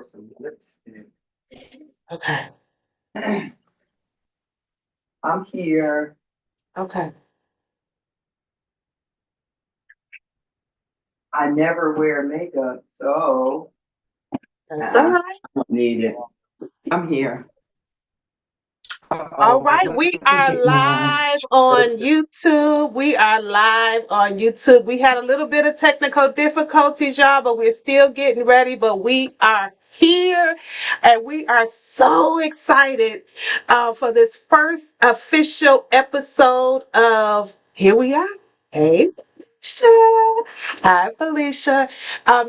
some lipstick. Okay. I'm here. Okay. I never wear makeup, so That's all I right. don't need it. I'm here. All Oh, right, let we me are get my live on YouTube. We are live on YouTube. We had a little bit of technical difficulties, y'all, but we're still getting ready. But we are here and we are so excited for this first official episode of Here We Are. Hey, Felicia. Hi, Felicia.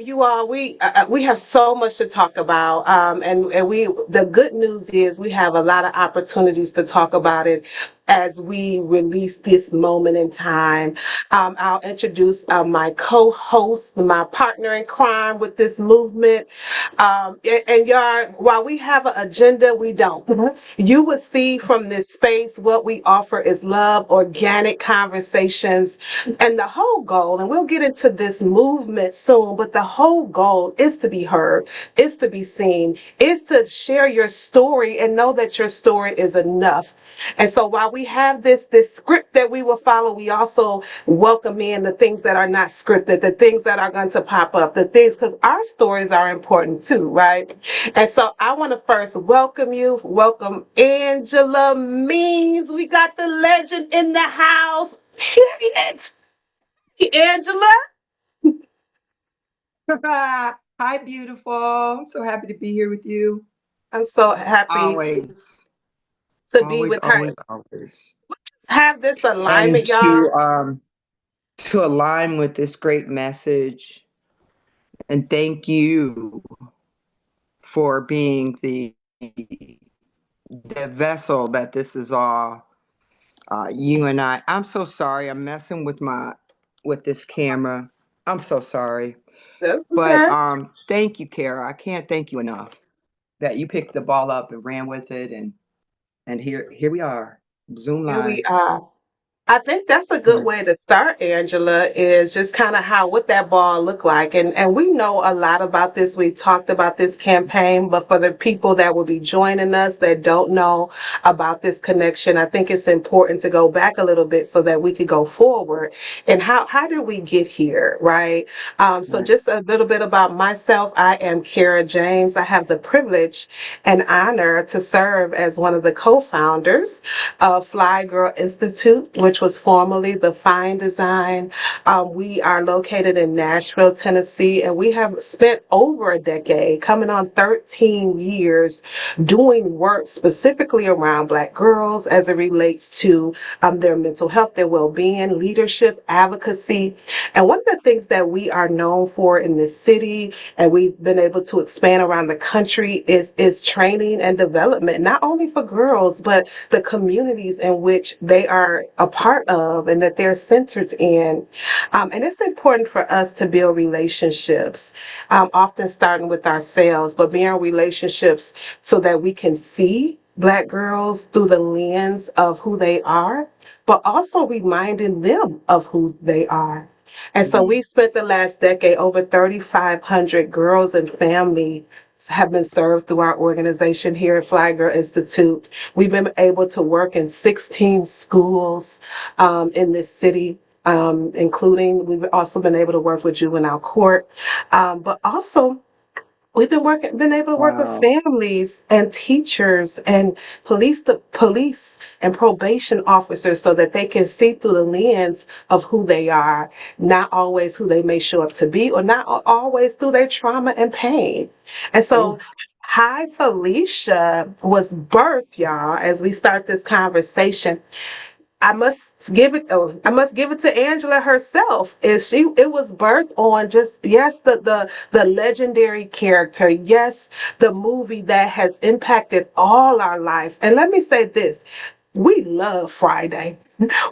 You all, we have so much to talk about, and we the good news is we have a lot of opportunities to talk about it as we release this moment in time. I'll introduce my co-host, my partner in crime with this movement. And y'all, while we have an agenda, we don't. You will see from this space what we offer is love, organic conversations, and the whole goal, and we'll get into this movement soon, but the whole goal is to be heard, is to be seen, is to share your story and know that your story is enough. And so while we have this script that we will follow, we also welcome in the things that are not scripted, the things that are going to pop up, the things, because our stories are important too, right? And so I want to first welcome you. Welcome Angela Means. We got the legend in the house. Period. Angela, Hi, beautiful. I'm so happy to be here with you. I'm so happy Always, to be always, with her. always, always. Have this And alignment, y'all. to align with this great message, and thank you for being the vessel that this is all. You and I. I'm so sorry. I'm messing with this camera. I'm so sorry. That's But okay. thank you, Kara. I can't thank you enough that you picked the ball up and ran with it, and here we are, Zoom Here we live. are. I think that's a good way to start, Angela, is just kind of how what that ball looked like. And we know a lot about this. We talked about this campaign, but for the people that will be joining us that don't know about this connection, I think it's important to go back a little bit so that we could go forward. And how did we get here, right? So Right. just a little bit about myself. I am Kara James. I have the privilege and honor to serve as one of the co-founders of Fly Girl Institute, which was formerly the Fine Design. We are located in Nashville, Tennessee, and we have spent over a decade, coming on 13 years, doing work specifically around Black girls as it relates to their mental health, their well-being, leadership, advocacy. And one of the things that we are known for in this city, and we've been able to expand around the country, is training and development, not only for girls, but the communities in which they are a part of and that they're centered in. And it's important for us to build relationships, often starting with ourselves, but building relationships so that we can see Black girls through the lens of who they are, but also reminding them of who they are. And so Mhm. we spent the last decade, over 3,500 girls and families have been served through our organization here at Fly Girl Institute. We've been able to work in 16 schools in this city. Including, we've also been able to work with juvenile court, but also been able to work with Wow. families and teachers and police and probation officers so that they can see through the lens of who they are, not always who they may show up to be, or not always through their trauma and pain. And so, Oof. Hi Felicia was birthed, y'all, as we start this conversation. I must give it to Angela herself. It was birthed on just, yes, the legendary character, yes, the movie that has impacted all our life. And let me say this, we love Friday.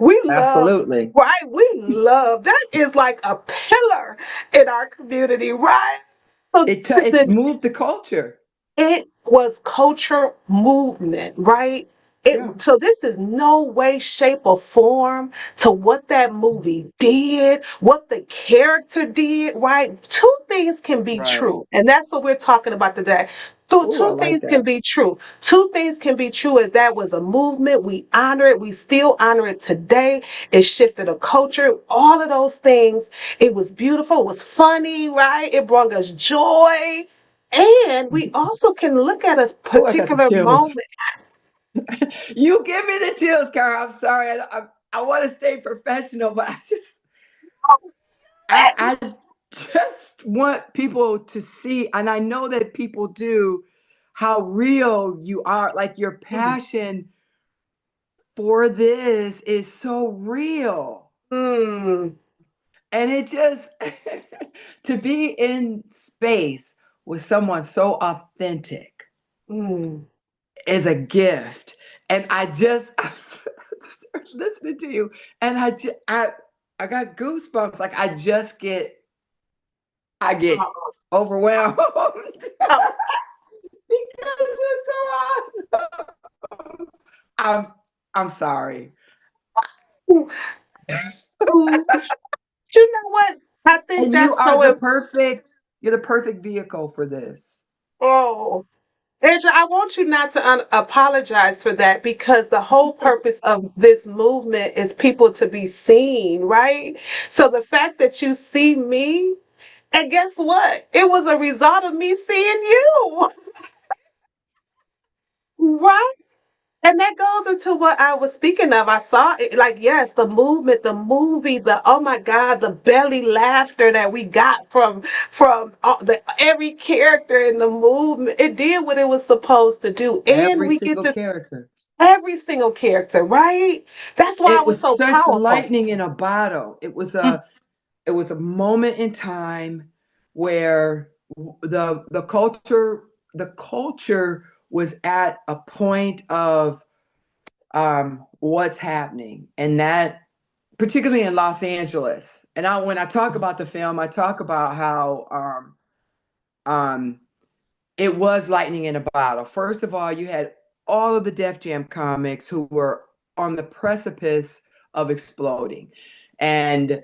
We love, Absolutely. right? We love, that is like a pillar in our community, right? So It moved the culture. it was culture movement, right? Yeah. So this is no way, shape, or form to what that movie did, what the character did, right? Two things can be Right. true, and that's what we're talking about today. Oh, I Two like things can that. be true. Two things can be true as that was a movement. We honor it. We still honor it today. It shifted a culture. All of those things. It was beautiful. It was funny, right? It brought us joy. And we also can look at a Oh, I got the particular chills. moment. You give me the chills, Cara. I'm sorry. I want to stay professional, but I just want people to see, and I know that people do, how real you are. Like your passion for this is so real. Mm, And it just, to be in space with someone so authentic mm, is a gift. And I'm listening to you, and I got goosebumps. Like I get oh, overwhelmed oh, because you're so awesome. I'm I'm sorry. ooh, ooh. You know what? I think And you that's are so the important. perfect you're the perfect vehicle for this. Oh, Angela, I want you not to apologize for that because the whole purpose of this movement is people to be seen, right? So the fact that you see me, and guess what? It was a result of me seeing you, right? And that goes into what I was speaking of. I saw it, like, yes, the movement, the movie, the oh my God, the belly laughter that we got from every character in the movement. It did what it was supposed to do, and Every we get single to character. every single character, right? That's why it It was was so such powerful. lightning in a bottle. It was a moment in time where the culture was at a point of what's happening, and that particularly in Los Angeles. And when I talk about the film, I talk about how um, it was lightning in a bottle. First of all, you had all of the Def Jam comics who were on the precipice of exploding and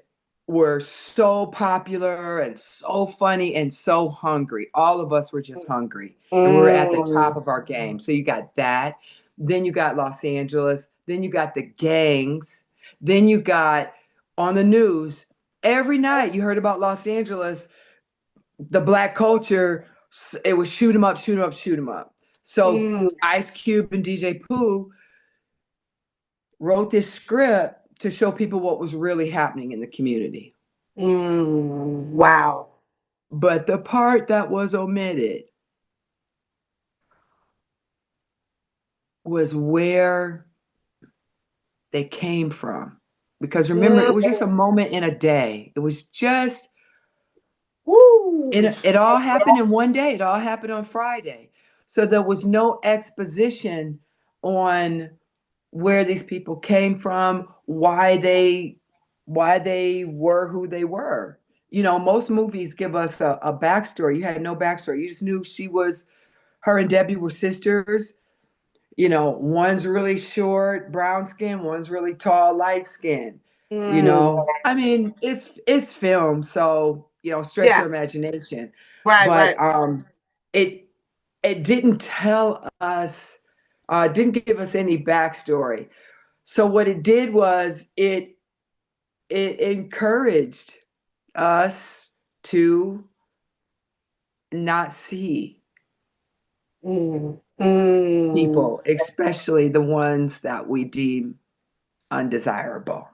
were so popular and so funny and so hungry. All of us were just hungry and we were at the top Mm, of our game. So you got that. Then you got Los Angeles. Then you got the gangs. Then you got on the news every night you heard about Los Angeles, the black culture, it was shoot 'em up, shoot 'em up, shoot 'em up. So mm, Ice Cube and DJ Pooh wrote this script to show people what was really happening in the community. wow. But the part that was omitted was where they came from. Because remember, it was Mm, just a moment in a day. It was just, woo. it all happened in one day. It all happened on Friday. So there was no exposition on where these people came from, why they were who they were. You know, most movies give us a backstory. You had no backstory. You just knew her and Debbie were sisters. You know, one's really short, brown skin, one's really tall, light skin. You Mm, know, I mean, it's film, so stretch yeah, your imagination. right, But right. it it didn't tell us, didn't give us any backstory. So what it did was it encouraged us to not see Mm, mm. people, especially the ones that we deem undesirable.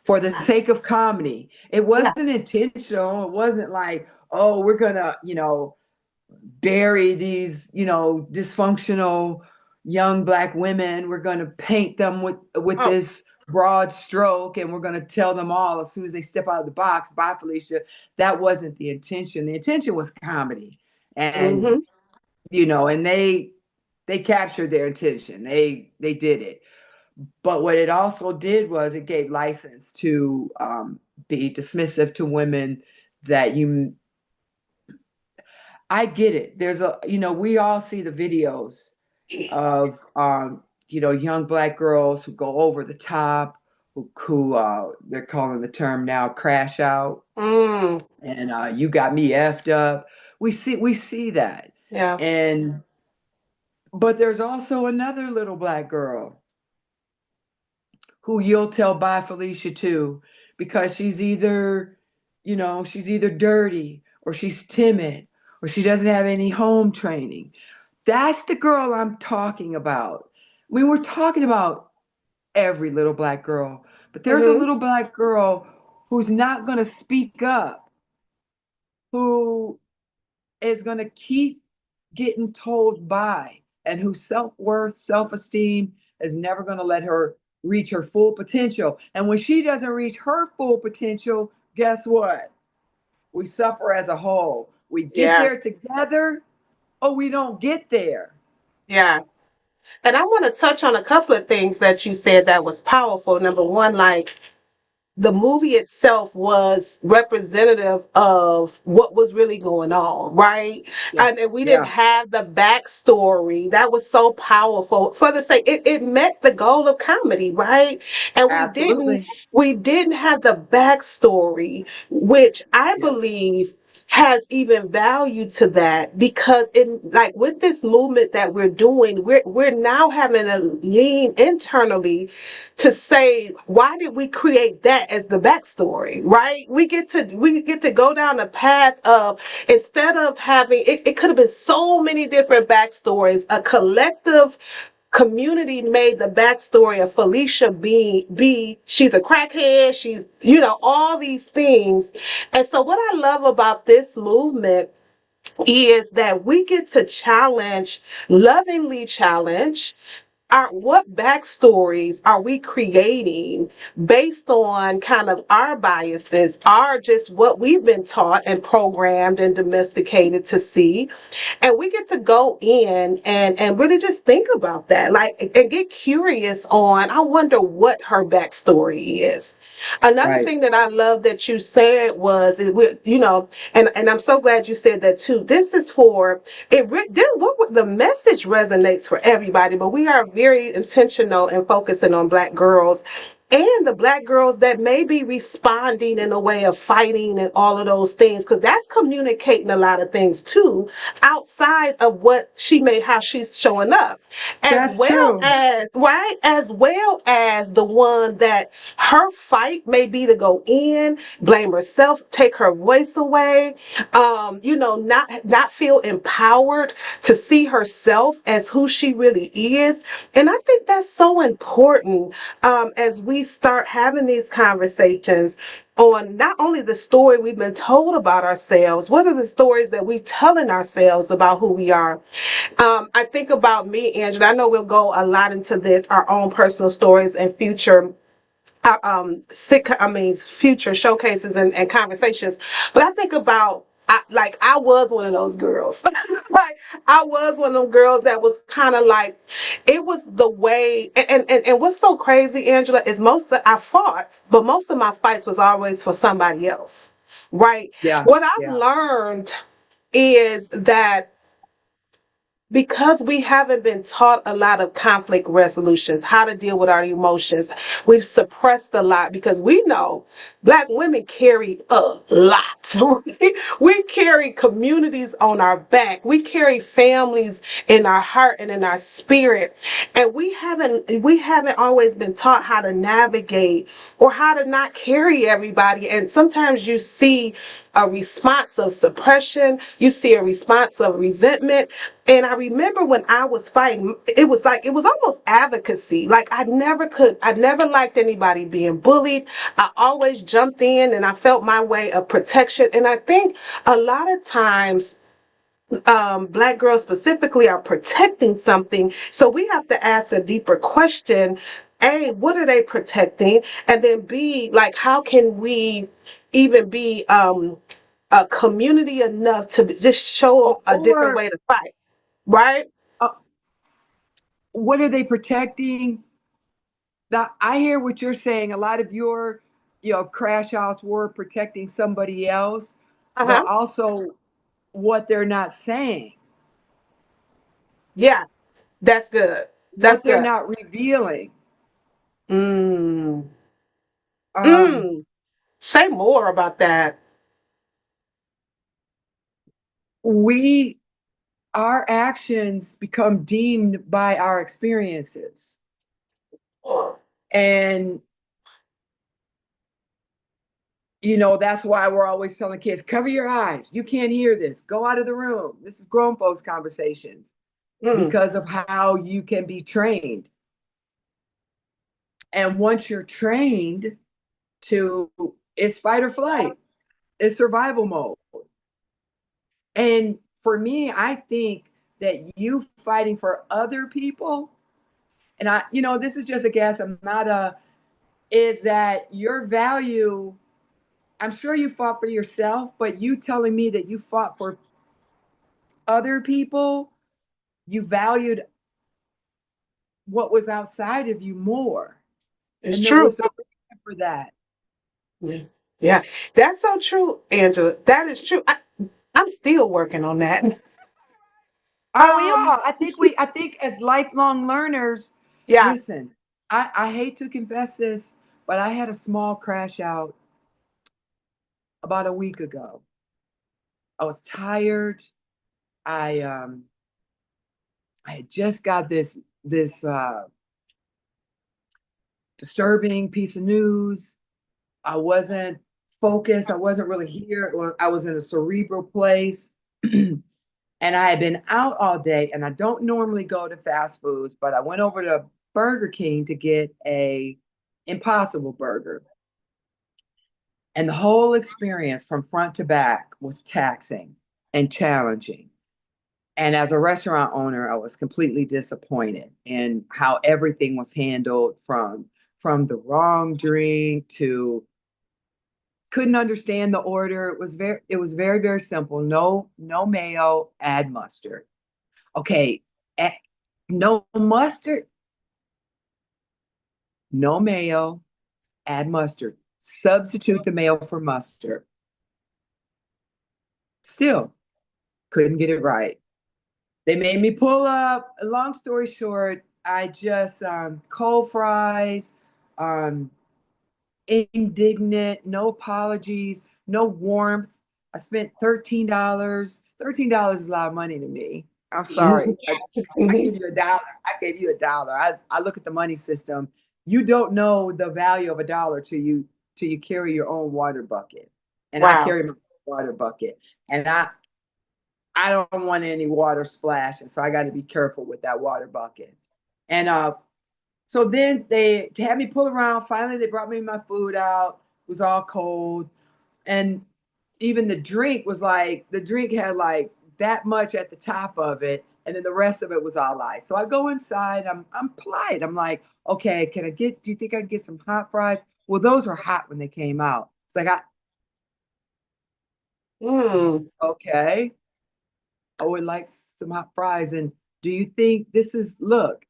For the sake of comedy. It Yeah. wasn't intentional. It wasn't like, oh, we're gonna, bury these, dysfunctional young black women. We're going to paint them with Oh. this broad stroke, and we're going to tell them all as soon as they step out of the box, bye, Felicia. That wasn't the intention. The intention was comedy, and Mm-hmm. and they captured their intention. They did it. But what it also did was it gave license to be dismissive to women that you I get it. There's we all see the videos of young black girls who go over the top, who they're calling the term now crash out, Mm, and you got me effed up. We see that, yeah. and but there's also another little black girl who you'll tell bye Felicia to, because she's either dirty, or she's timid, or she doesn't have any home training. That's the girl I'm talking about. We were talking about every little black girl, but there's a Mm-hmm. little black girl who's not going to speak up, who is going to keep getting told bye, and whose self-worth, self-esteem is never going to let her reach her full potential. And when she doesn't reach her full potential, guess what? We suffer as a whole. We get Yeah. there together, or we don't get there. Yeah. And I want to touch on a couple of things that you said that was powerful. Number one, like the movie itself was representative of what was really going on, right? Yeah. And we didn't Yeah. have the backstory that was so powerful. For the sake, it met the goal of comedy, right? And Absolutely. we didn't have the backstory, which I Yeah. believe has even value to that, because in like with this movement that we're doing, we're now having to lean internally to say, why did we create that as the backstory, right? We get to go down the path of, instead of having it could have been so many different backstories. A collective community made the backstory of Felisha be she's a crackhead, she's all these things. And so what I love about this movement is that we get to challenge, lovingly challenge, what backstories are we creating based on kind of our biases, are just what we've been taught and programmed and domesticated to see. And we get to go in and really just think about that, like, and get curious on, I wonder what her backstory is. Another Right. thing that I love that you said was, and I'm so glad you said that too. This is for the message resonates for everybody, but we are very intentional in focusing on Black girls and the Black girls that may be responding in a way of fighting and all of those things, because that's communicating a lot of things too, outside of what how she's showing up, as That's well true. as, right, as well as the one that her fight may be to go in, blame herself, take her voice away, not feel empowered to see herself as who she really is. And I think that's so important, as we start having these conversations on not only the story we've been told about ourselves, what are the stories that we're telling ourselves about who we are. I think about me, Angela. I know we'll go a lot into this, our own personal stories and future future showcases and conversations. But I think about, I was one of those girls. Like, I was one of them girls that was kind of like, it was the way, and what's so crazy, Angela, is most of I fought, but most of my fights was always for somebody else. Right? Yeah. What I've Yeah. learned is that because we haven't been taught a lot of conflict resolutions, how to deal with our emotions, we've suppressed a lot, because we know Black women carry a lot. We carry communities on our back. We carry families in our heart and in our spirit. And we haven't always been taught how to navigate, or how to not carry everybody. And sometimes you see a response of suppression, you see a response of resentment. And I remember when I was fighting, it was almost advocacy. Like, I never liked anybody being bullied. I always jumped in and I felt my way of protection. And I think a lot of times, Black girls specifically are protecting something. So we have to ask a deeper question. A, what are they protecting? And then B, like, how can we even be a community enough to just show them a different Or way to fight, right? uh, what are they protecting? That I hear what you're saying. A lot of your, crash outs were protecting somebody else, but Uh-huh. also what they're not saying. Yeah, that's good. That's what they're good. not revealing. Mm. Um, Mm. Say more about that. we our actions become deemed by our experiences. And that's why we're always telling kids, cover your eyes. You can't hear this. Go out of the room. This is grown folks conversations Mm. because of how you can be trained. And once you're trained to, it's fight or flight, it's survival mode. And for me, I think that you fighting for other people, and this is just a guess, I'm not is that your value, I'm sure you fought for yourself, but you telling me that you fought for other people, you valued what was outside of you more. It's And there true. was a reason for that. Yeah. Yeah. That's so true, Angela. That is true. I'm still working on that. Oh, we Um, are. I think as lifelong learners, yeah. listen, I hate to confess this, but I had a small crash out about a week ago. I was tired. I I had just got this disturbing piece of news. I wasn't focused. I wasn't really here. Well, I was in a cerebral place. And I had been out all day, and I don't normally go to fast foods, but I went over to Burger King to get a Impossible Burger. And the whole experience from front to back was taxing and challenging. And as a restaurant owner, I was completely disappointed in how everything was handled, from the wrong drink to couldn't understand the order. It was very, very simple. No mayo, add mustard. Okay, no mustard, no mayo, add mustard. Substitute the mayo for mustard. Still couldn't get it right. They made me pull up. Long story short, I just cold fries, um, indignant, no apologies, no warmth. I spent $13. $13 is a lot of money to me. I'm sorry. I give Mhm. you a dollar. I gave you a dollar. I look at the money system. You don't know the value of a dollar till you carry your own water bucket. And I Wow. carry my water bucket. And I don't want any water splashing. So I got to be careful with that water bucket. And so then they had me pull around. Finally, they brought me my food out. It was all cold. And even the drink had like that much at the top of it. And then the rest of it was all ice. So I go inside. I'm polite. I'm like, okay, do you think I can get some hot fries? Well, those were hot when they came out. It's like, Mm. okay, I would like some hot fries. And do you think this is, look,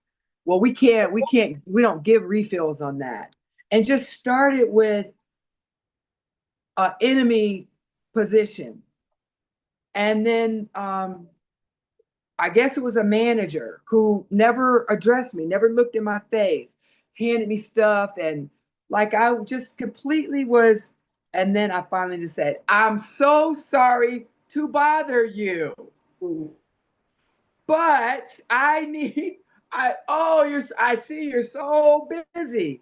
well, we don't give refills on that. And just started with enemy position. And then I guess it was a manager who never addressed me, never looked in my face, handed me stuff. And like I just completely was. And then I finally just said, I'm so sorry to bother you, Mm. but I need, I see you're so busy.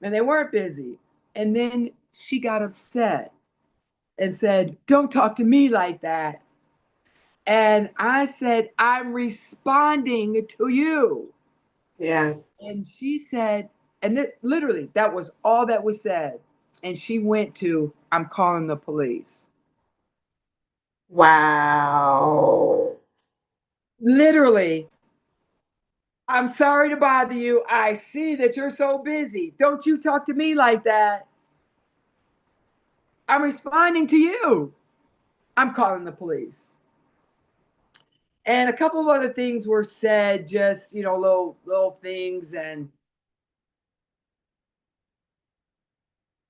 And they weren't busy. And then she got upset and said, don't talk to me like that. And I said, I'm responding to you. Yeah. And she said, and literally, that was all that was said. And she went to, I'm calling the police. Wow. Literally, I'm sorry to bother you. I see that you're so busy. Don't you talk to me like that. I'm responding to you. I'm calling the police. And a couple of other things were said, just, little things. And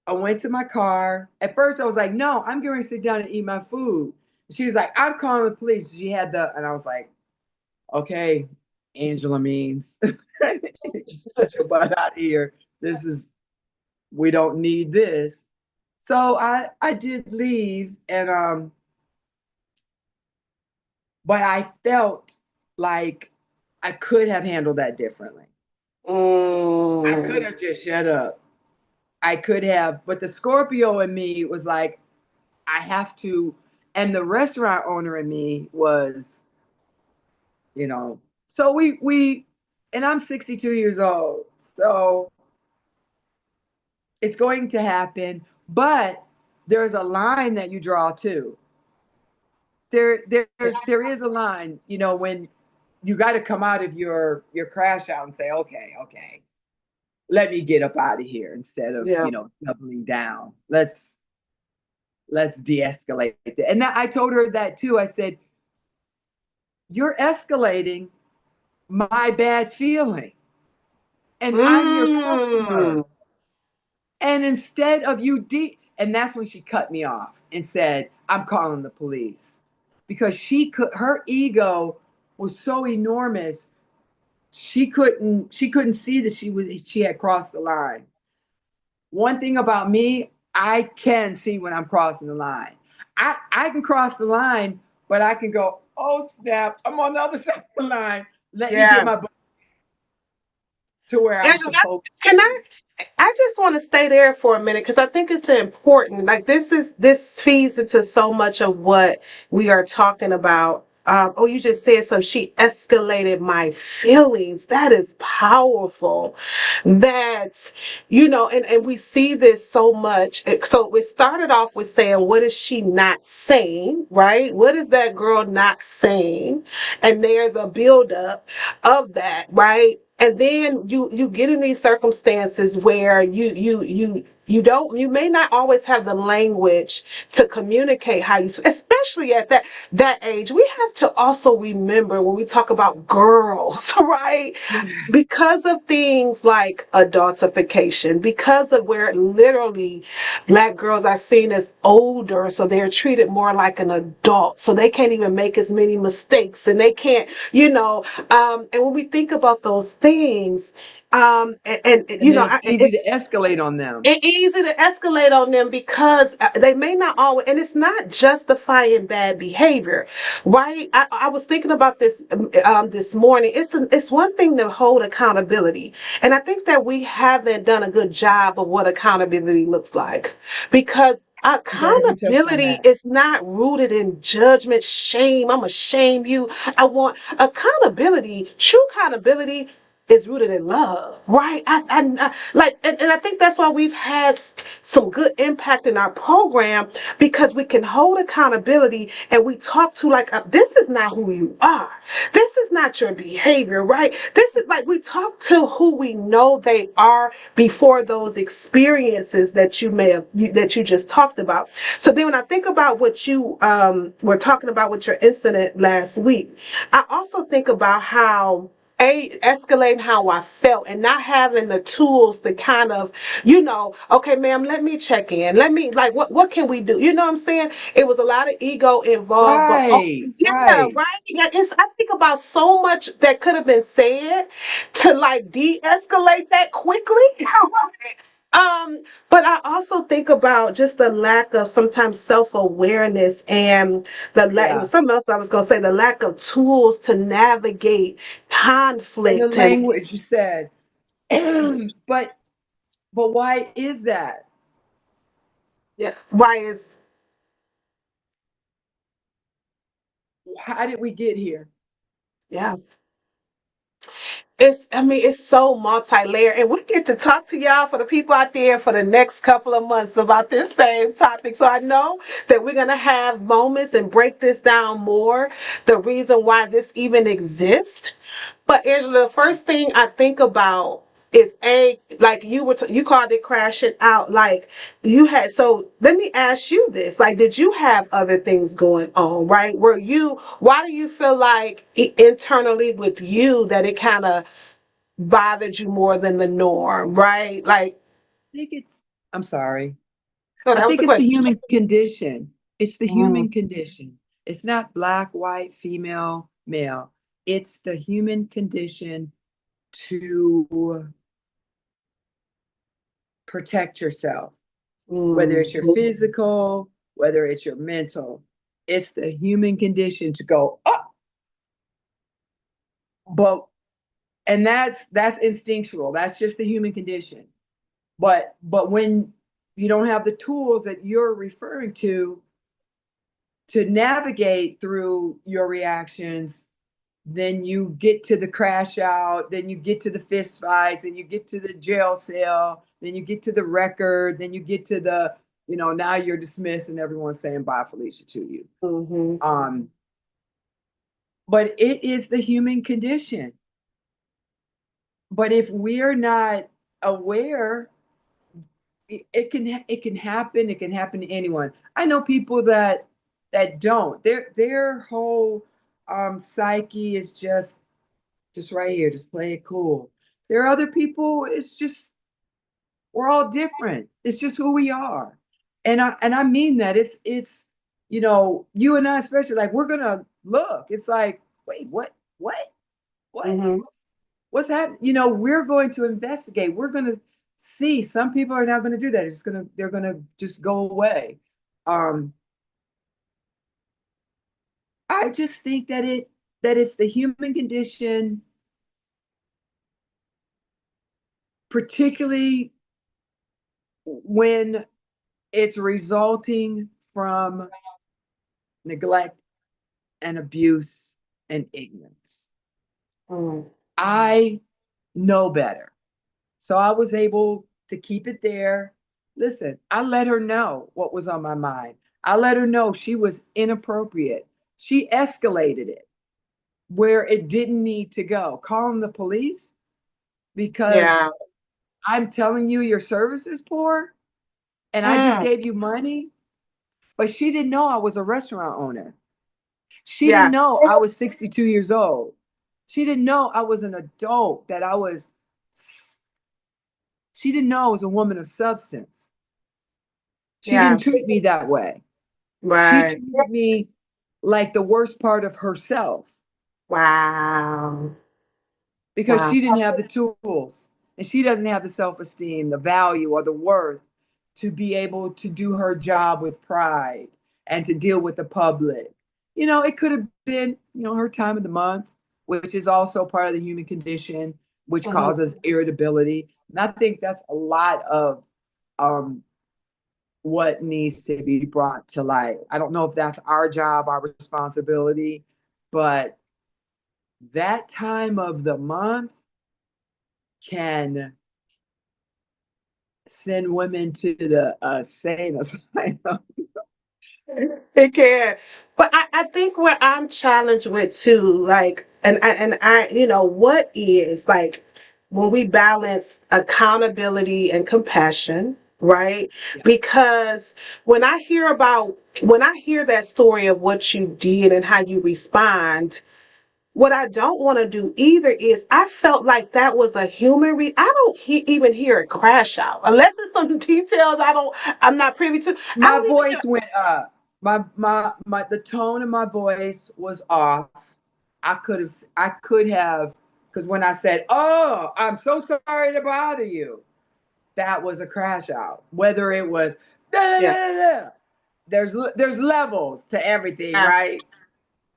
I went to my car. At first, I was like, no, I'm going to sit down and eat my food. She was like, I'm calling the police. She had and I was like, okay. Angela means get your butt out of here. This is we don't need this. So I did leave and but I felt like I could have handled that differently. I could Mm, have just shut up. I could have, but the Scorpio in me was like, I have to, and the restaurant owner in me was, you know, so and I'm 62 years old, so it's going to happen, but there's a line that you draw too. There is a line, when you got to come out of your crash out and say, okay, let me get up out of here instead of yeah. doubling down. Let's de-escalate it. And that, I told her that too. I said, you're escalating my bad feeling, and I'm your Mm, customer. And instead of and that's when she cut me off and said, I'm calling the police, because her ego was so enormous. She couldn't see that she had crossed the line. One thing about me, I can see when I'm crossing the line. I can cross the line, but I can go, oh snap, I'm on the other side of the line. Let me get yeah. my butt to where I'm Angela, supposed can to. I just want to stay there for a minute because I think it's important. Like this feeds into so much of what we are talking about. Oh, you just said so. She escalated my feelings. That is powerful. That and we see this so much. So we started off with saying, what is she not saying? Right? What is that girl not saying? And there's a buildup of that, right? And then you get in these circumstances where you may not always have the language to communicate how you, especially at that age. We have to also remember when we talk about girls, right? Because of things like adultification, because of where literally black girls are seen as older, so they're treated more like an adult, so they can't even make as many mistakes, and they can't, and when we think about those things, And then it's easy to escalate on them. it's easy to escalate on them because they may not always, and it's not justifying bad behavior, right? I was thinking about this this morning. It's one thing to hold accountability, and I think that we haven't done a good job of what accountability looks like, because I'm glad you touched on accountability that. is not rooted in judgment, shame. I'm gonna shame you. I want accountability. True accountability is rooted in love, right? I like, and I think that's why we've had some good impact in our program, because we can hold accountability and we talk to like, this is not who you are. This is not your behavior, right? This is like, we talk to who we know they are before those experiences that that you just talked about. So then when I think about what you were talking about with your incident last week, I also think about how escalating how I felt and not having the tools to kind of, okay, ma'am, let me check in. Let me, like, what can we do? You know what I'm saying? It was a lot of ego involved, but oh, Right, yeah, right. right. Yeah, I think about so much that could have been said to like de-escalate that quickly. Right? But I also think about just the lack of sometimes self-awareness, and it was Yeah. something else I was gonna say, the lack of tools to navigate And the conflict and language you said. But why is that? yeah, why is How did we get here? yeah. I mean, it's so multi-layered, and we get to talk to y'all, for the people out there, for the next couple of months about this same topic. So I know that we're gonna have moments and break this down more, the reason why this even exists. But Angela, the first thing I think about is like you called it crashing out. Like you had. So let me ask you this: like, did you have other things going on? Right? Why do you feel like internally with you that it kind of bothered you more than the norm? Right? Like, I think it's, I'm sorry. no, I that was think the it's the question. human condition. It's the Mm, human condition. It's not black, white, female, male. It's the human condition to protect yourself, whether it's your Mm-hmm. physical, whether it's your mental. It's the human condition to go, oh, but and that's instinctual. That's just the human condition. But when you don't have the tools that you're referring to navigate through your reactions, then you get to the crash out, then you get to the fist fights, then you get to the jail cell, then you get to the record, then you get to the, now you're dismissed and everyone's saying bye, Felicia, to you. Mm-hmm. Um, but it is the human condition. But if we're not aware, it can happen. It can happen to anyone. I know people that don't. Their whole psyche is just right here. Just play it cool. There are other people. It's just we're all different. It's just who we are, and I mean that. It's you and I especially, like, we're gonna look. It's like, wait, what Mm-hmm. what's happening? We're going to investigate. We're going to see. Some people are not going to do that. They're going to just go away. Um, I just think that it's the human condition, particularly when it's resulting from neglect and abuse and ignorance. Mm-hmm. I know better. So I was able to keep it there. Listen, I let her know what was on my mind. I let her know she was inappropriate. She escalated it where it didn't need to go. Calling the police because Yeah. I'm telling you your service is poor and I just Mm. gave you money. But she didn't know I was a restaurant owner. She Yeah. didn't know I was 62 years old. She didn't know I was an adult, she didn't know I was a woman of substance. She Yeah. didn't treat me that way. She Right. treated me like the worst part of herself Wow. because Wow. she didn't have the tools and she doesn't have the self esteem, the value, or the worth to be able to do her job with pride and to deal with the public. It could have been, her time of the month, which is also part of the human condition, which Mm-hmm. causes irritability. And I think that's a lot of um, what needs to be brought to light. I don't know if that's our job, our responsibility, but that time of the month can send women to the sane asylum. It can. But I think where I'm challenged with too, like, and I, what is like when we balance accountability and compassion, right? Yeah. Because when I hear that story of what you did and how you respond, what I don't want to do either is I felt like that was a human. I don't even hear a crash out unless it's some details I'm not privy to. I My don't even hear. voice went up. My the tone of my voice was off. I could have because when I said, "Oh, I'm so sorry to bother you," that was a crash out. Whether it was "Da, da, Yeah. da, da," there's levels to everything, Yeah. right?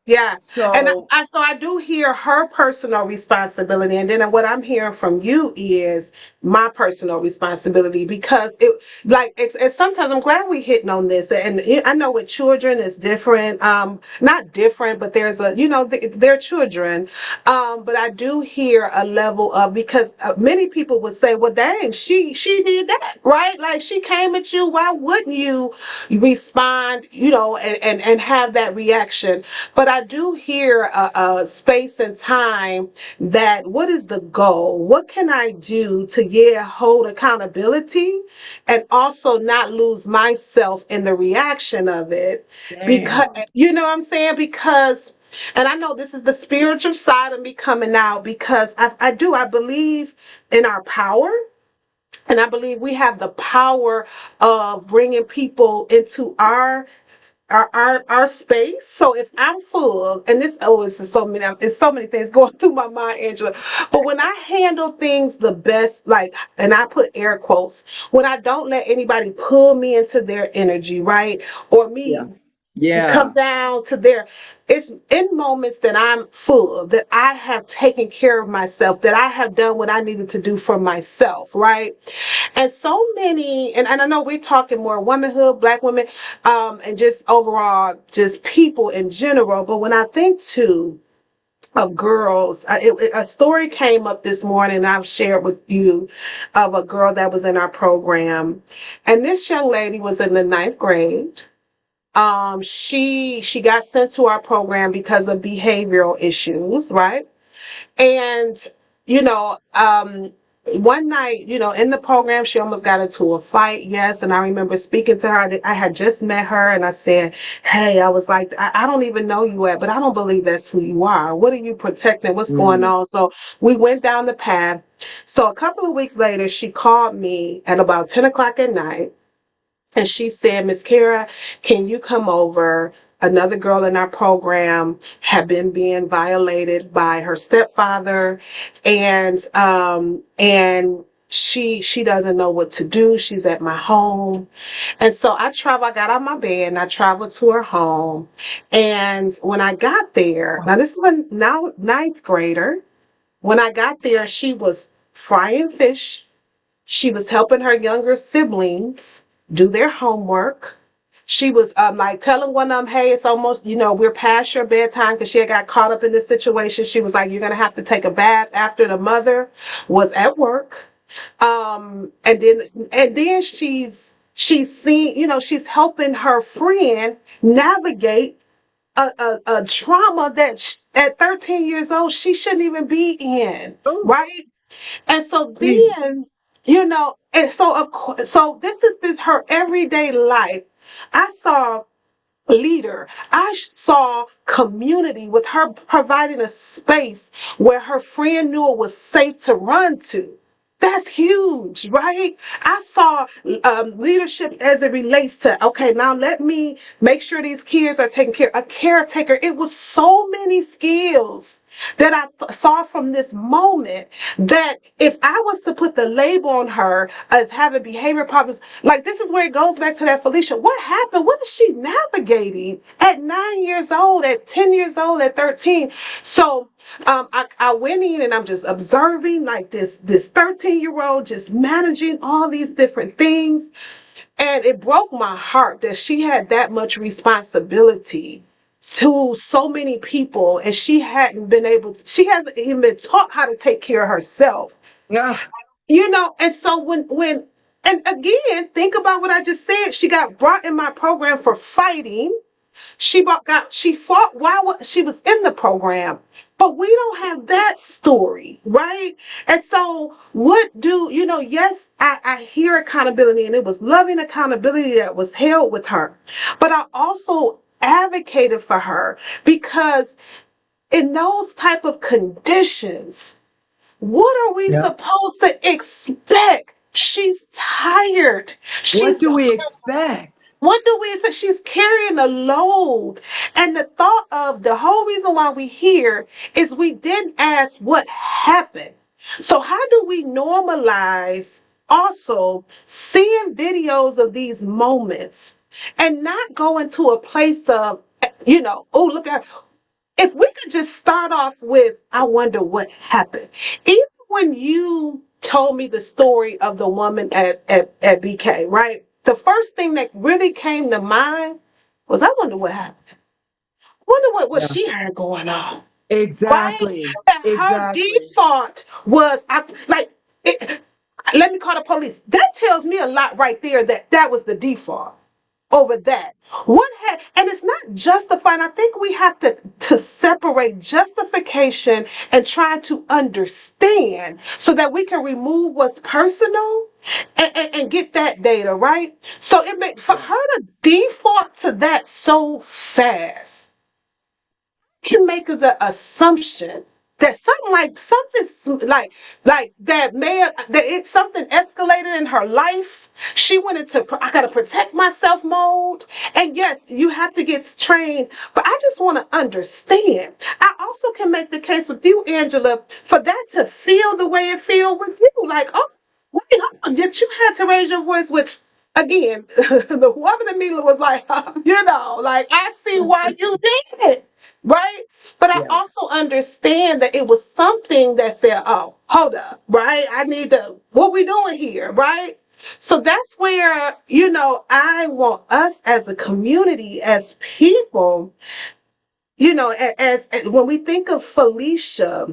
Yeah, and So so I do hear her personal responsibility, and then what I'm hearing from you is my personal responsibility because it's sometimes I'm glad we hitting on this, and I know with children it's different, not different, but there's they're children, but I do hear a level of because many people would say, well, dang, she did that, right? Like she came at you, why wouldn't you respond, and have that reaction? But I do hear a space and time that what is the goal? What can I do to, hold accountability and also not lose myself in the reaction of it? Because, damn, you know what I'm saying? Because, and I know this is the spiritual side of me coming out because I believe in our power. And I believe we have the power of bringing people into our our space. So if I'm full, and this it's so many things going through my mind, Angela. But when I handle things the best, like, and I put air quotes, when I don't let anybody pull me into their energy, right, or me Yeah. to come Yeah. down to their, it's in moments that I'm full, that I have taken care of myself, that I have done what I needed to do for myself, right? And so many, and I know we're talking more womanhood, black women, and just overall just people in general, but when I think too of girls, a story came up this morning I've shared with you, of a girl that was in our program, and this young lady was in the ninth grade. She got sent to our program because of behavioral issues, right? And you know, one night, in the program, she almost got into a fight. Yes, and I remember speaking to her. I had just met her, and I said, "Hey," I was like, I don't even know you at, but I don't believe that's who you are. What are you protecting? What's going Mm. on?" So we went down the path. So a couple of weeks later, she called me at about 10 o'clock at night, and she said, "Miss Kara, can you come over? Another girl in our program had been being violated by her stepfather, and she doesn't know what to do. She's at my home." And so I got out of my bed and I traveled to her home. And when I got there, now this is a now ninth grader. When I got there, she was frying fish. She was helping her younger siblings do their homework. She was like telling one of them, "Hey, it's almost, we're past your bedtime," because she had got caught up in this situation. She was like, "You're going to have to take a bath," after the mother was at work. And then she's seeing, she's helping her friend navigate a trauma that at 13 years old she shouldn't even be in, Oh, right? And so Jesus. then, and so of course, so this her everyday life. I saw leader. I saw community with her providing a space where her friend knew it was safe to run to. That's huge, right? I saw leadership as it relates to, okay, now let me make sure these kids are taken care of. A caretaker. It was so many skills that I saw from this moment, that if I was to put the label on her as having behavior problems, like, this is where it goes back to that Felicia. What happened? What is she navigating at 9 years old, at 10 years old, at 13? So I went in and I'm just observing, like, this 13-year-old just managing all these different things. And it broke my heart that she had that much responsibility to so many people, and she hasn't even been taught how to take care of herself. Yeah. And so and again, think about what I just said. She got brought in my program for fighting. She fought while she was in the program, but we don't have that story, right? And so what do yes, I hear accountability, and it was loving accountability that was held with her, but I also advocated for her, because in those type of conditions, what are we Yeah. supposed to expect? She's tired. What She's do we expect? what do we expect? She's carrying a load. And the thought of the whole reason why we here is we didn't ask what happened. So how do we normalize also seeing videos of these moments and not go into a place of, oh, look at her. If we could just start off with, "I wonder what happened." Even when you told me the story of the woman at BK, right? The first thing that really came to mind was, "I wonder what happened. Wonder what Yeah. she had going on." Right? Exactly. And her Exactly. default was, it, let me call the police. That tells me a lot right there, that was the default over that. And it's not justifying. I think we have to separate justification and trying to understand, so that we can remove what's personal and get that data, right? So for Yeah. her to default to that so fast can make the assumption. that something like like that may that it's something escalated in her life. She went into I gotta protect myself mode. And yes, you have to get trained, but I just want to understand. I also can make the case with you, Angela, for that to feel the way it feel with you. Like, oh, wait, hold on, that you had to raise your voice, which again, the woman immediately was like, like I see why you did it, right? But I Yeah. also understand that it was something that said, oh, hold up, right? I need to, what we doing here, right? So that's where, I want us as a community, as people, as when we think of Felicia,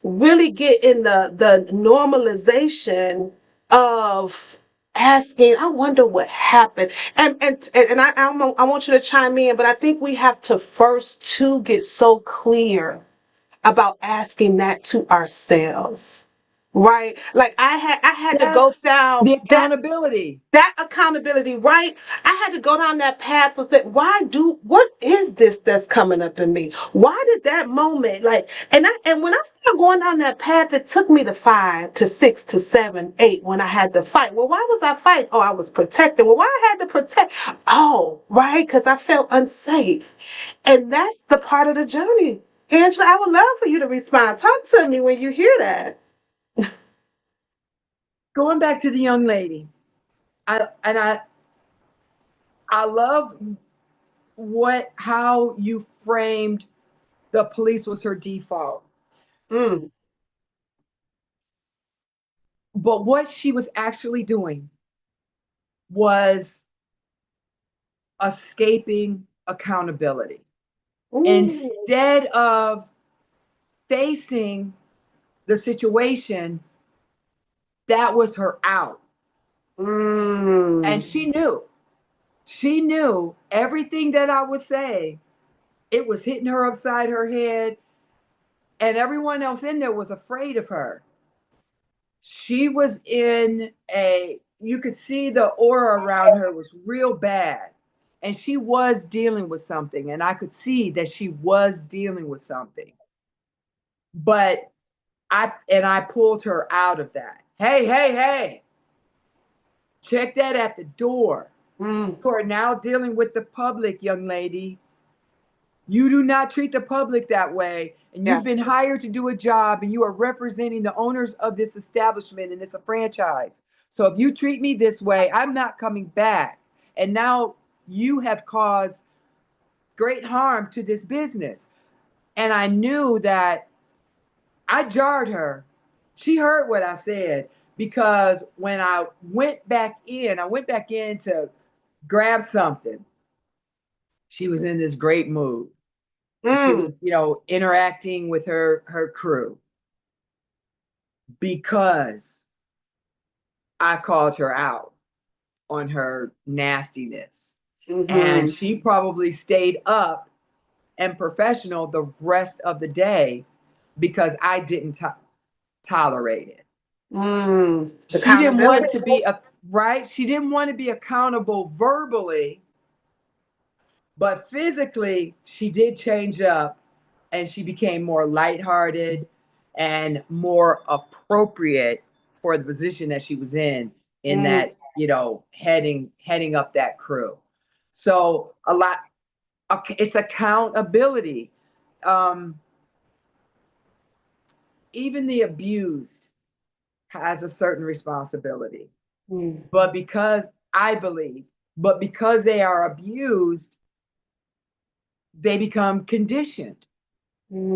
really get in the normalization of asking, I wonder what happened. And I want you to chime in, but I think we have to first to get so clear about asking that to ourselves. Right? Like I had to go Yes. down The that accountability. accountability, right? I had to go down that path with it. What is this that's coming up in me? Why did that moment, like, and when I started going down that path, it took me to 5 to 6 to 7, 8 when I had to fight. Well, why was I fighting? Oh, I was protecting. Well, why I had to protect? Oh, right, because I felt unsafe. And that's the part of the journey. Angela, I would love for you to respond. Talk to me when you hear that. Going back to the young lady, I love how you framed the police was her default. Mm, But what she was actually doing was escaping accountability. mm, Instead of facing the situation, that was her out. And mm. she knew everything that I was saying, it was hitting her upside her head, and everyone else in there was afraid of her. She was in you could see the aura around her was real bad. And she was dealing with something, and I could see that she was dealing with something. But I pulled her out of that. Hey, hey, hey, check that at the door. Mm, You are now dealing with the public, young lady. You do not treat the public that way. And yeah. you've been hired to do a job, and you are representing the owners of this establishment, and it's a franchise. So if you treat me this way, I'm not coming back. And now you have caused great harm to this business. And I knew that I jarred her. She heard what I said because when I went back in to grab something. She was in this great mood. She was, Mm, interacting with her crew because I called her out on her nastiness. And mm-hmm, she probably stayed up and professional the rest of the day because I didn't tolerate it. mm. She didn't want Accountability. to be a right. She didn't want to be accountable verbally, but physically, she did change up and she became more lighthearted and more appropriate for the position that she was in Mm, that, heading up that crew. So a lot, it's accountability. Um, Even the abused has a certain responsibility. mm, But because I believe, but because they are abused, they become conditioned.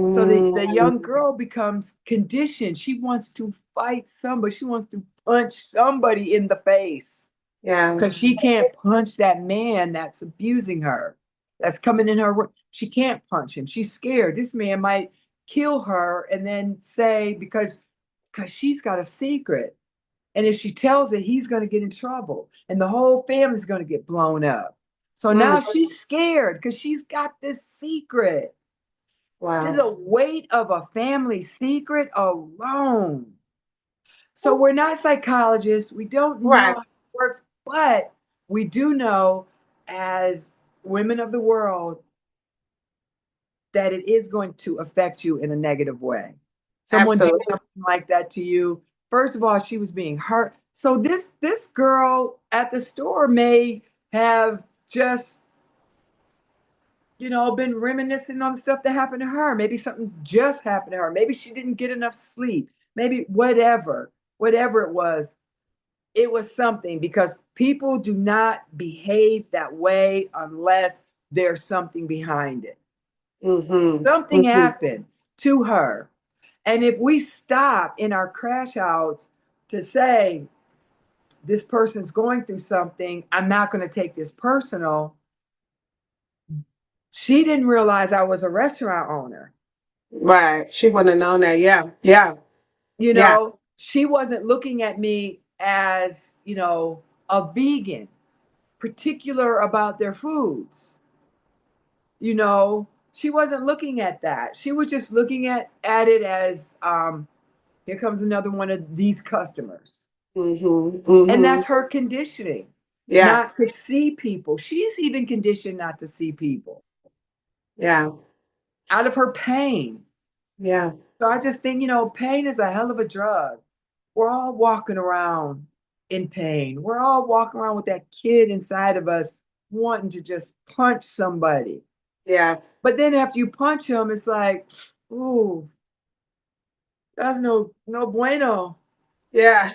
So the mm. young girl becomes conditioned. She wants to fight somebody. She wants to punch somebody in the face Yeah. because she can't punch that man that's abusing her, that's coming in her. She can't punch him. She's scared. This man might kill her and then say because she's got a secret. And if she tells it, he's going to get in trouble and the whole family's going to get blown up. So Mm. now she's scared because she's got this secret to Wow. the weight of a family secret alone. So we're not psychologists. We don't know Right. how it works, but we do know as women of the world that it is going to affect you in a negative way. Someone did Absolutely. something like that to you. First of all, she was being hurt. So this girl at the store may have just, been reminiscing on the stuff that happened to her. Maybe something just happened to her. Maybe she didn't get enough sleep. Maybe whatever it was something, because people do not behave that way unless there's something behind it. Mm-hmm. Something Mm-hmm. happened to her. And if we stop in our crash outs to say, this person's going through something, I'm not going to take this personal. She didn't realize I was a restaurant owner. Right. She wouldn't have known that. Yeah. Yeah. Yeah. She wasn't looking at me as, a vegan, particular about their foods. She wasn't looking at that. She was just looking at it as, here comes another one of these customers. Mm-hmm. And Mm-hmm. that's her conditioning, Yeah. not to see people. She's even conditioned not to see people Yeah. out of her pain. Yeah. So I just think, pain is a hell of a drug. We're all walking around in pain. We're all walking around with that kid inside of us wanting to just punch somebody. Yeah. But then after you punch him, it's like, ooh, that's no bueno. Yeah.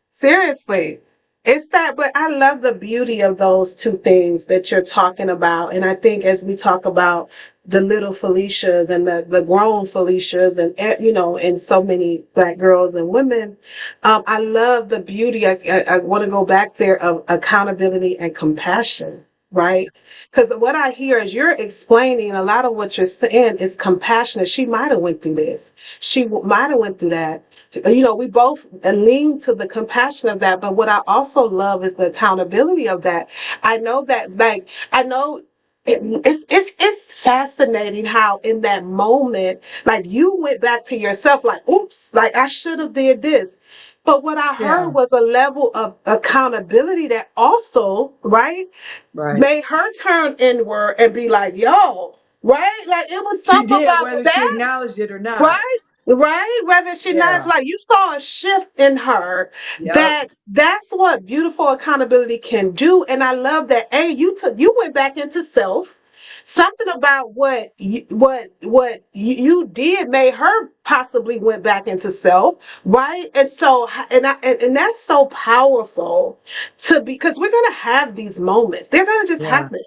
Seriously. It's that, but I love the beauty of those two things that you're talking about. And I think as we talk about the little Felicias and the grown Felicias and, and so many Black girls and women, I love the beauty. I want to go back there of accountability and compassion, right? Because what I hear is you're explaining a lot of what you're saying is compassionate. She might have went through this. She might have went through that. We both lean to the compassion of that, but what I also love is the accountability of that. I know that, like, I know it's fascinating how in that moment, like you went back to yourself, like, oops, like I should have did this. But what I heard Yeah, was a level of accountability that also, right, right. made her turn inward and be like, yo, right? Like it was She something did, about whether she that. acknowledged it or not. Right? Right? Whether she not Yeah, like you saw a shift in her yep, that's what beautiful accountability can do. And I love that you went back into self. Something about what you did made her possibly went back into self, right? And so and that's so powerful to be because we're gonna have these moments. They're gonna just yeah, happen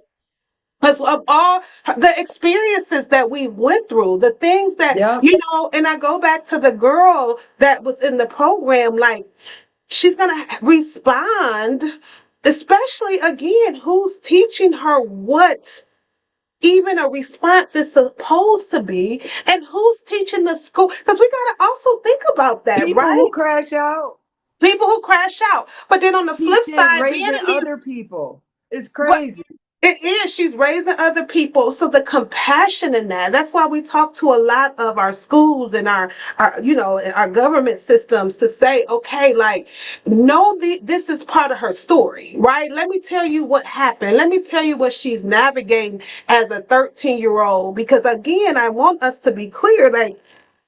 because of all the experiences that we went through, the things that, yep. and I go back to the girl that was in the program, like she's going to respond, especially again, who's teaching her what even a response is supposed to be, and who's teaching the school? Because we got to also think about that, People right? who crash out People who crash out. But then on the flip teach it side, being raising in other these, people. It's but crazy. it is. She's raising other people. So the compassion in that. That's why we talk to a lot of our schools and our government systems to say, okay, like, no, this is part of her story, right? Let me tell you what happened. Let me tell you what she's navigating as a 13-year-old. Because again, I want us to be clear, like,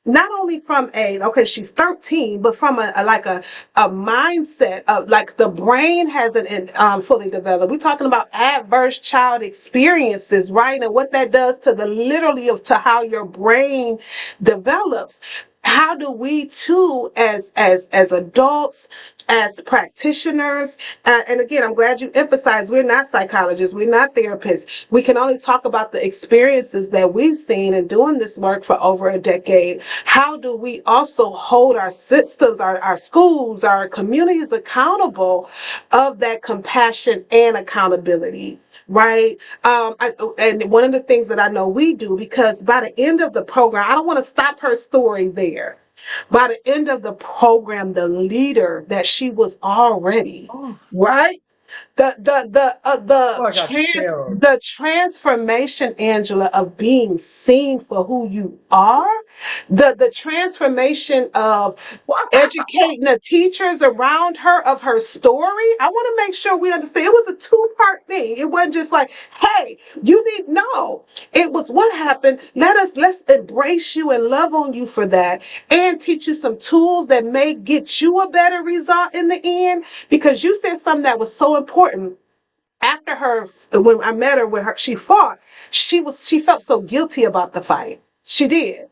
not only from okay, she's 13, but from a mindset of like the brain hasn't fully developed. We're talking about adverse child experiences, right? And what that does to the literally of to how your brain develops. How do we too, as adults, as practitioners, and again, I'm glad you emphasized we're not psychologists, we're not therapists. We can only talk about the experiences that we've seen in doing this work for over a decade. How do we also hold our systems, our schools, our communities accountable of that compassion and accountability? Right. And one of the things that I know we do, because by the end of the program, I don't want to stop her story there. By the end of the program, the leader that she was already, Oh, right? oh, I got the chills. The transformation, Angela, of being seen for who you are. The transformation of educating the teachers around her of her story. I want to make sure we understand it was a two-part thing. It wasn't just like, hey, you need no. It was what happened. Let's embrace you and love on you for that and teach you some tools that may get you a better result in the end. Because you said something that was so important after her, when I met her, when she fought, she felt so guilty about the fight. She did.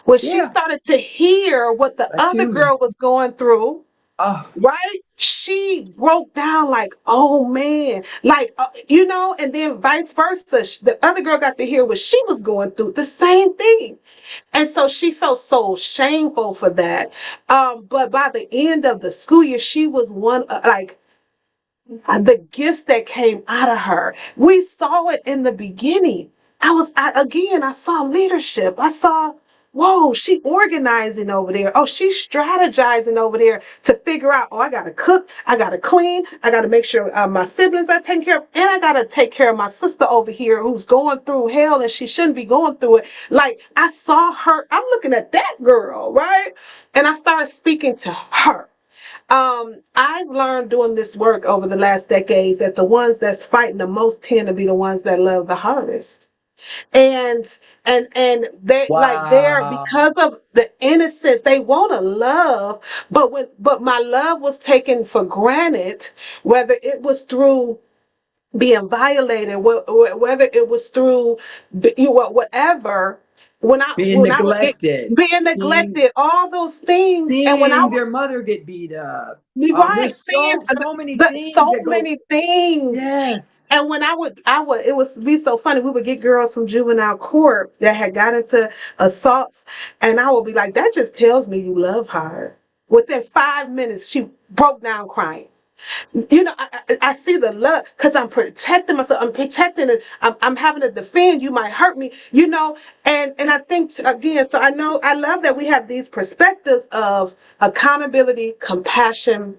When she Yeah, started to hear what the that's other human. girl was going through, Oh, right? She broke down like, oh man, like, and then vice versa. The other girl got to hear what she was going through, the same thing. And so she felt so shameful for that. But by the end of the school year, she was one, like, the gifts that came out of her. We saw it in the beginning. I saw leadership. I saw, whoa, she organizing over there. Oh, she's strategizing over there to figure out, oh, I got to cook. I got to clean. I got to make sure my siblings are taken care of. And I got to take care of my sister over here who's going through hell and she shouldn't be going through it. Like, I saw her. I'm looking at that girl, right? And I started speaking to her. I've learned doing this work over the last decades that the ones that's fighting the most tend to be the ones that love the hardest. And and they're wow. because of the innocence, they want to love, but my love was taken for granted, whether it was through being violated, whether it was through whatever. Being When I would get neglected, being seeing neglected, all those things, and when I seeing their mother get beat up. right, There's seeing so many so things that go. many things. Yes. And when it was be so funny. We would get girls from juvenile court that had got into assaults, and I would be like, "That just tells me you love her." Within 5 minutes, she broke down crying. I see the love because I'm protecting myself. I'm protecting it. I'm having to defend. You might hurt me. And I think again. So I know I love that we have these perspectives of accountability, compassion,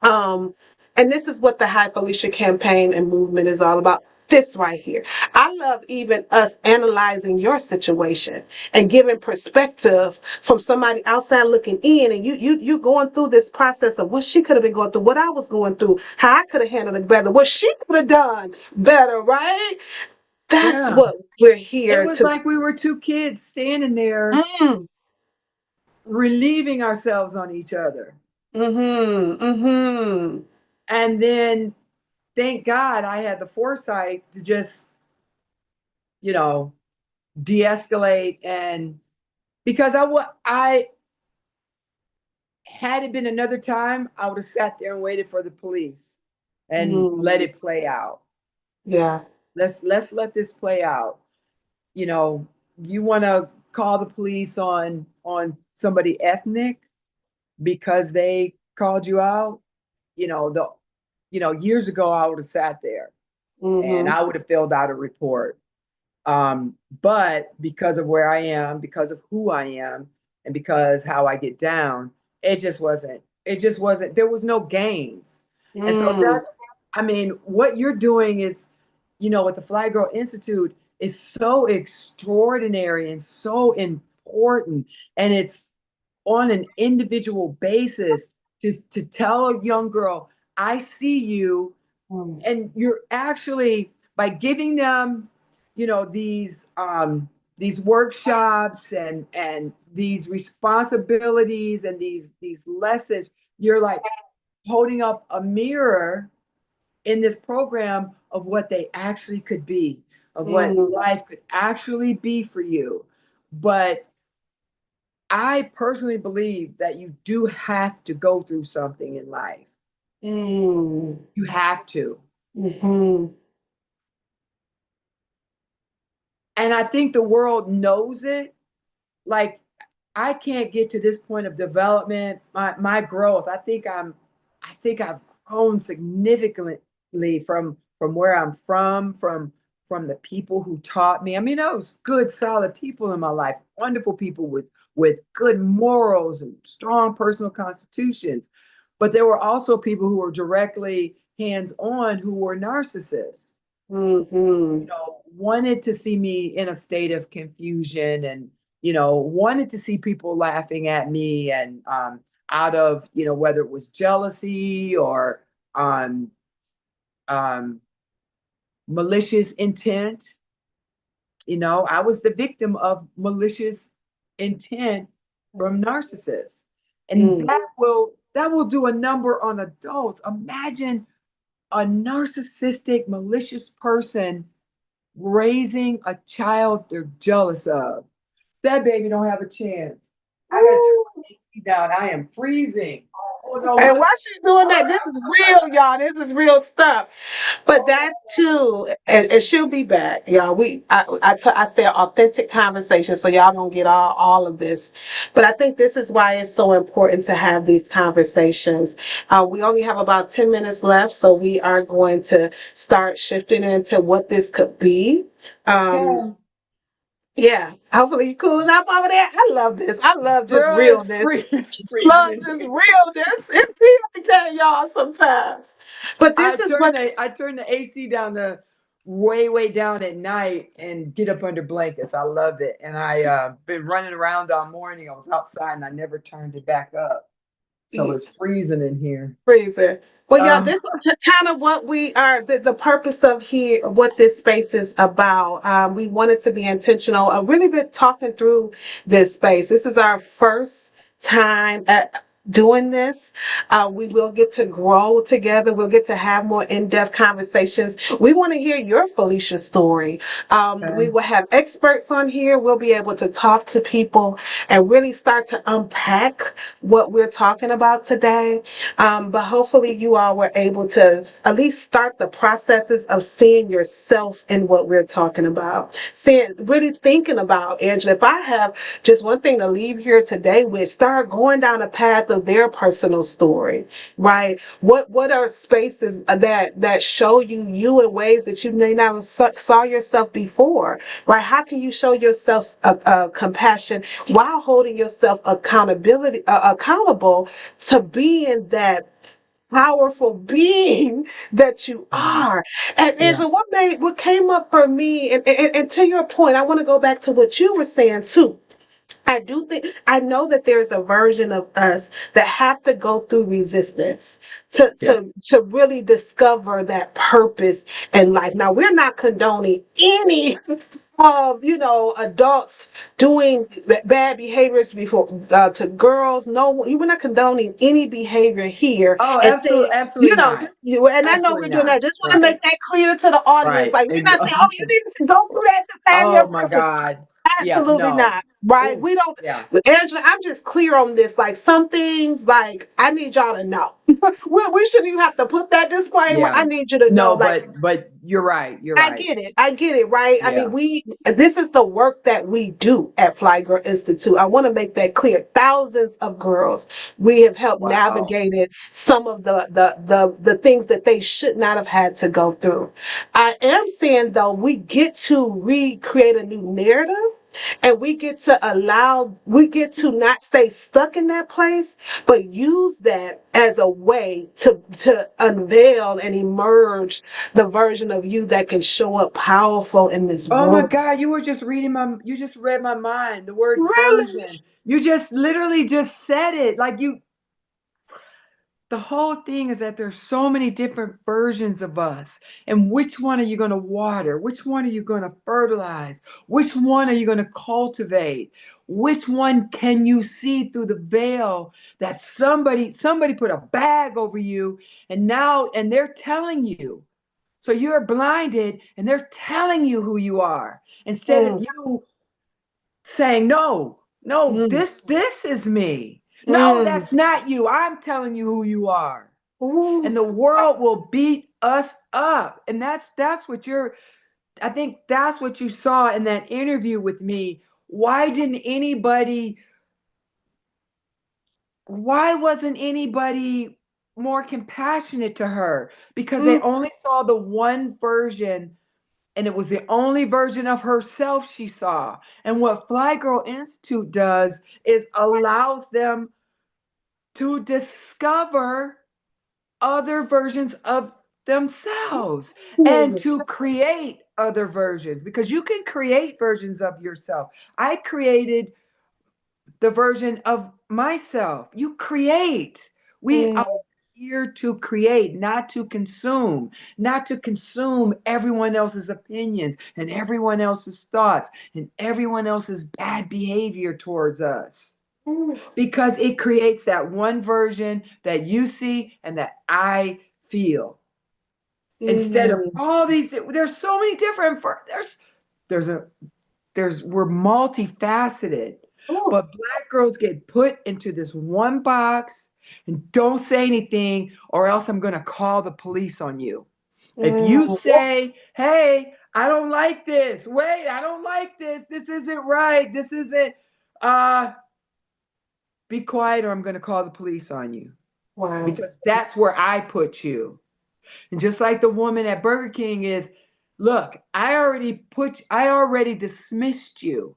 um, and this is what the High Felicia campaign and movement is all about. This right here. I love even us analyzing your situation and giving perspective from somebody outside looking in, and you going through this process of what she could have been going through, what I was going through, how I could have handled it better, what she could have done better, right? That's Yeah. what we're It here was to. like we were two kids standing there Mm, relieving ourselves on each other. mm-hmm, mm-hmm, And then thank God I had the foresight to just, you know, de-escalate, and because I had it been another time, I would have sat there and waited for the police and let mm, it play out. yeah. Let's let this play out. You know, you want to call the police on somebody ethnic because they called you out, the years ago I would have sat there and Mm-hmm, I would have filled out a report. But because of where I am, because of who I am, and because how I get down, it just wasn't, there was no gains. And so mm, that's, I mean, what you're doing is, with the Fly Girl Institute is so extraordinary and so important. And it's on an individual basis to tell a young girl, I see you, mm, and you're actually, by giving them these workshops and these responsibilities and these lessons, you're like holding up a mirror in this program of what they actually could be, of what mm, life could actually be for you. But I personally believe that you do have to go through something in life. mm, You have to. mm-hmm. And I think the world knows it. Like, I can't get to this point of development, my growth. I think I've grown significantly from where I'm from the people who taught me. I mean, I was good, solid people in my life, wonderful people with good morals and strong personal constitutions. But there were also people who were directly hands-on who were narcissists, Mhm. wanted to see me in a state of confusion and wanted to see people laughing at me, and out of, whether it was jealousy or um, um, malicious intent. I was the victim of malicious intent from narcissists. And Mm. that will do a number on adults. Imagine a narcissistic, malicious person raising a child they're jealous of. That baby don't have a chance. I gotta turn Woo. my AC down. I am freezing. Oh no, And what? while she's doing that, this is real, y'all. This is real stuff. But Oh that too, and she'll be back, y'all. I said authentic conversation, so y'all gonna get all of this. But I think this is why it's so important to have these conversations. We only have about 10 minutes left, so we are going to start shifting into what this could be. Um, okay. yeah, hopefully you're cooling off over there. I love this. I love just Girl, it's realness. Just freezing love in just here. realness. It be like that, y'all, sometimes. But this is what. I turn the AC down to way, way down at night and get up under blankets. I love it. And I been running around all morning. I was outside and I never turned it back up. So it's freezing in here. Freezer. Well, yeah, Um, this is kind of what we are, the purpose of here, what this space is about. We wanted to be intentional. I've really been talking through this space. This is our first time at doing this. We will get to grow together. We'll get to have more in-depth conversations. We want to hear your Felicia story. We okay. will have experts on here. We'll be able to talk to people and really start to unpack what we're talking about today. But hopefully you all were able to at least start the processes of seeing yourself in what we're talking about. Seeing, really thinking about, Angela, if I have just one thing to leave here today with, start going down a path of their personal story, right? What are spaces that show you in ways that you may not have saw yourself before, right? How can you show yourself compassion while holding yourself accountable to being that powerful being that you Yeah. are? And Yeah. Angela, what came up for me, and to your point, I want to go back to what you were saying too. I do think I know that there's a version of us that have to go through resistance Yeah. to really discover that purpose in life. Now, we're not condoning any of adults doing bad behaviors before to girls. No, we were not condoning any behavior here Oh, and saying, absolutely, absolutely not. just you. And I know Absolutely we're doing not. that. Just want to Right. make that clear to the audience. Right. Like, we're not saying, oh, you need to go through that to find your Oh my purpose. God. Yeah. Absolutely No. not. Right? Ooh. We don't. Yeah. Angela, I'm just clear on this. Like, some things, like, I need y'all to know. We shouldn't even have to put that disclaimer. Yeah. I need you to know. No, Like, but you're right. You're I right. get it. I get it, right? I mean, Yeah. this is the work that we do at Fly Girl Institute. I want to make that clear. Thousands of girls we have helped Wow. navigated some of the things that they should not have had to go through. I am saying though, we get to recreate a new narrative, and we get to not stay stuck in that place, but use that as a way to unveil and emerge the version of you that can show up powerful in this Oh my world. God, you just read my mind. The word Really? version. You just literally just said it. The whole thing is that there's so many different versions of us. And which one are you going to water? Which one are you going to fertilize? Which one are you going to cultivate? Which one can you see through the veil that somebody put a bag over you, and they're telling you. So you're blinded and they're telling you who you are instead of Mm, you saying, no, no, mm, this is me. No, mm. that's not you. I'm telling you who you are. Ooh. And the world will beat us up. And that's what you're I think that's what you saw in that interview with me. Why wasn't anybody more compassionate to her? Because they Mm, only saw the one version, and it was the only version of herself she saw. And what Fly Girl Institute does is allows them to discover other versions of themselves and mm, to create other versions because you can create versions of yourself. I created the version of myself. You create. We are Mm, here to create, not to consume, not to consume everyone else's opinions and everyone else's thoughts and everyone else's bad behavior towards us. mm, Because it creates that one version that you see and that I feel instead of mm, all these. There's so many different, there's a we're multifaceted, oh, but black girls get put into this one box and don't say anything or else I'm going to call the police on you. If you mm, say, hey, I don't like this, wait, I don't like this isn't right, this isn't, uh be quiet or I'm going to call the police on you, wow. because that's where I put you. And just like the woman at Burger King is, look, I already dismissed you.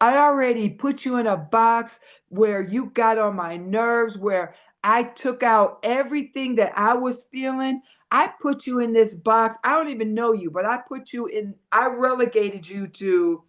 I already put you in a box where you got on my nerves, where I took out everything that I was feeling. I put you in this box. I don't even know you, but I relegated you to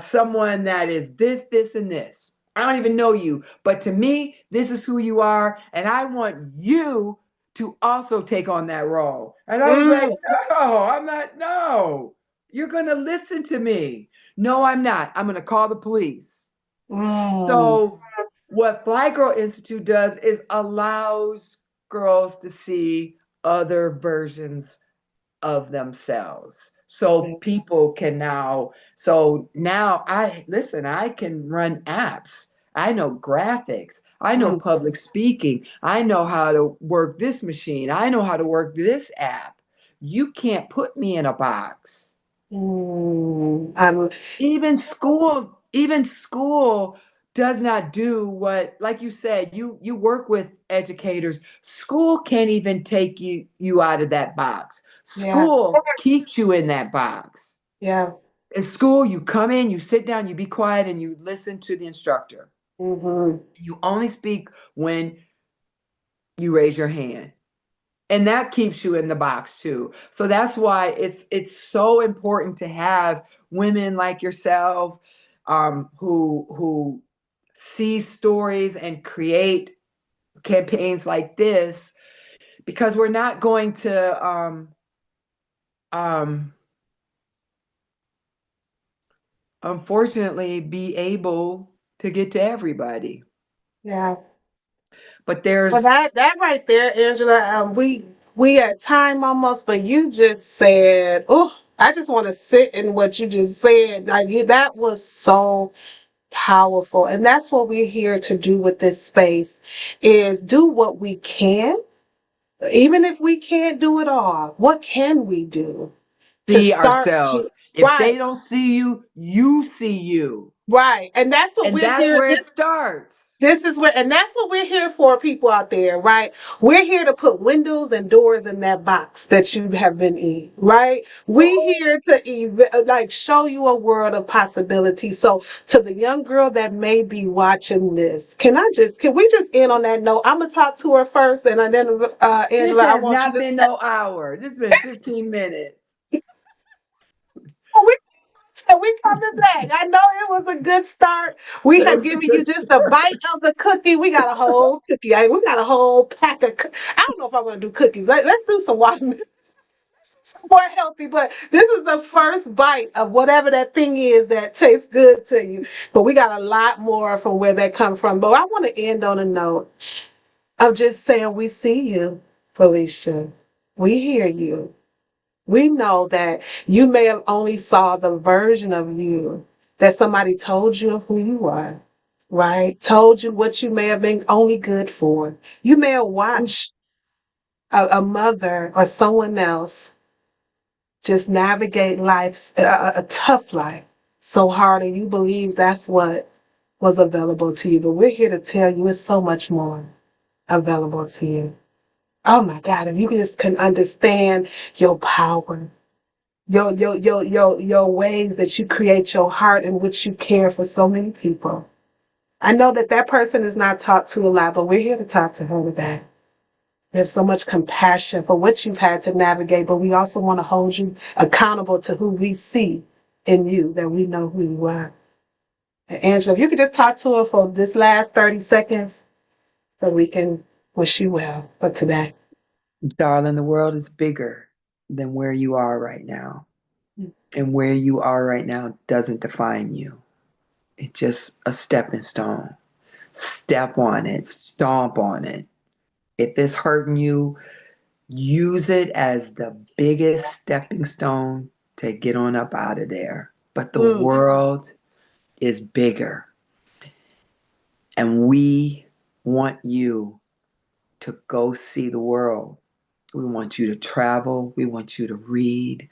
someone that is this, and this. I don't even know you, but to me, this is who you are, and I want you to also take on that role. And I was like, Mm, no, I'm not. No, you're gonna listen to me. No, I'm not. I'm gonna call the police. mm, So, what Fly Girl Institute does is allows girls to see other versions of themselves. So people can now, so now I listen, I can run apps. I know graphics. I know mm, public speaking. I know how to work this machine. I know how to work this app. You can't put me in a box. mm. Even school does not do what, like you said, you work with educators. School can't even take you out of that box. Yeah, School keeps you in that box. yeah. At school, you come in, you sit down, you be quiet, and you listen to the instructor. Mm-hmm. You only speak when you raise your hand. And that keeps you in the box too. So that's why it's so important to have women like yourself, who see stories and create campaigns like this, because we're not going to um, unfortunately be able to get to everybody. Yeah. But Well, there's that right there, Angela. We at time almost, but you just said, "Oh, I just want to sit in what you just said." That was so powerful, and that's what we're here to do with this space: is do what we can, even if we can't do it all. What can we do to see start to ourselves. If they right, don't see you, you see you. right, and that's what And we're that's here. where it starts. This is where, and that's what we're here for, people out there, right? We're here to put windows and doors in that box that you have been in, right? We here to like show you a world of possibility. So, to the young girl that may be watching this, can we just end on that note? I'm gonna talk to her first, and then This Angela, I has want you not to been say. no hour. This has been 15 minutes. We So we coming back. I know it was a good start. We That have was a given you good just a start. bite of the cookie. We got a whole cookie. We got a whole pack of. I don't know if I'm gonna do cookies. Let's do some watermelon. More healthy, but this is the first bite of whatever that thing is that tastes good to you. But we got a lot more from where that come from. But I want to end on a note of just saying we see you, Felicia. We hear you. We know that you may have only saw the version of you that somebody told you of who you are, right? Told you what you may have been only good for. You may have watched a mother or someone else just navigate life's a tough life so hard, and you believe that's what was available to you. But we're here to tell you it's so much more available to you. Oh my God, if you just can understand your power, your ways that you create your heart in which you care for so many people. I know that person is not talked to a lot, but we're here to talk to her today. We have so much compassion for what you've had to navigate, but we also want to hold you accountable to who we see in you, that we know who you are. And Angela, if you could just talk to her for this last 30 seconds so we can wish you well for today. Darling, the world is bigger than where you are right now. And where you are right now doesn't define you. It's just a stepping stone. Step on it, stomp on it. If it's hurting you, use it as the biggest stepping stone to get on up out of there. But the Mm. world is bigger. And we want you to go see the world. We want you to travel. We want you to read.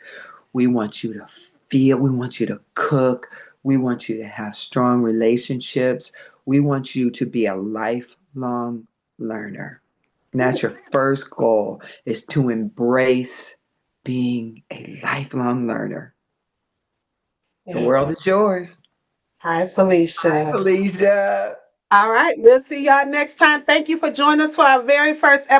We want you to feel. We want you to cook. We want you to have strong relationships. We want you to be a lifelong learner. And that's your first goal, is to embrace being a lifelong learner. The Yeah. world is yours. Hi, Hi, Felicia. Felicia. All right. We'll see y'all next time. Thank you for joining us for our very first episode.